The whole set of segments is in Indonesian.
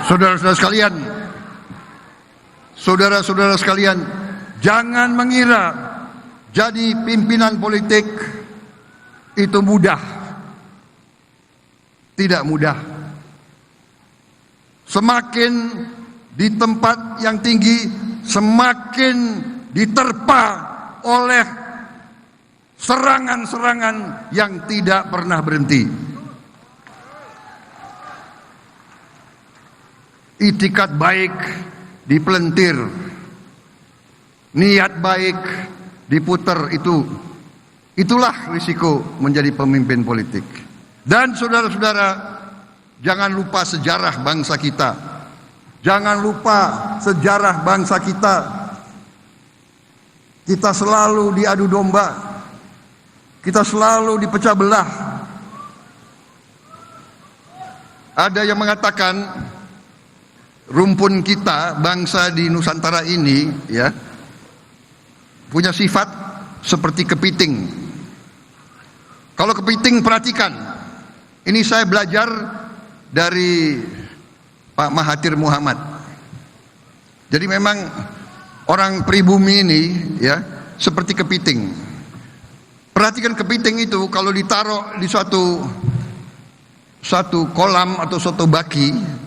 Saudara-saudara sekalian, saudara-saudara sekalian, jangan mengira jadi pimpinan politik itu mudah. Tidak mudah. Semakin di tempat yang tinggi, semakin diterpa oleh serangan-serangan yang tidak pernah berhenti. Itikat baik dipelentir, niat baik diputer, itulah risiko menjadi pemimpin politik. Dan saudara-saudara, jangan lupa sejarah bangsa kita. Jangan lupa sejarah bangsa kita. Kita selalu diadu domba. Kita selalu dipecah belah. Ada yang mengatakan rumpun kita, bangsa di Nusantara ini, ya, punya sifat seperti kepiting. Kalau kepiting, perhatikan. Ini saya belajar dari Pak Mahathir Muhammad. Jadi memang orang pribumi ini, ya, seperti kepiting. Perhatikan kepiting itu kalau ditaruh di suatu kolam atau suatu baki,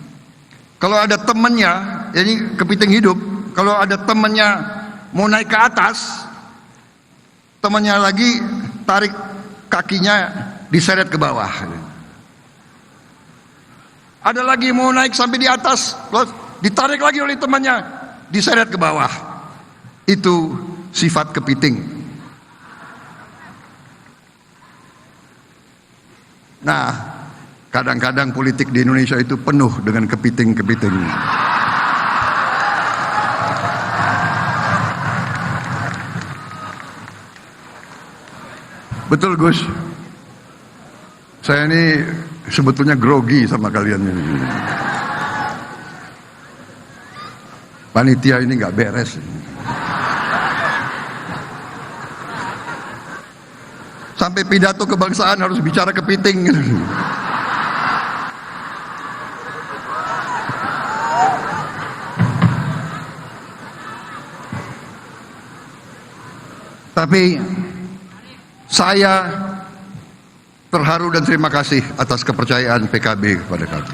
kalau ada temannya, ini kepiting hidup, kalau ada temannya mau naik ke atas, temannya lagi tarik kakinya diseret ke bawah. Ada lagi mau naik sampai di atas, ditarik lagi oleh temannya, diseret ke bawah. Itu sifat kepiting. Nah, kadang-kadang politik di Indonesia itu penuh dengan kepiting-kepiting. Betul, Gus. Saya ini sebetulnya grogi sama kalian ini. Panitia ini nggak beres. Sampai pidato kebangsaan harus bicara kepiting. Tapi saya terharu dan terima kasih atas kepercayaan PKB kepada kami.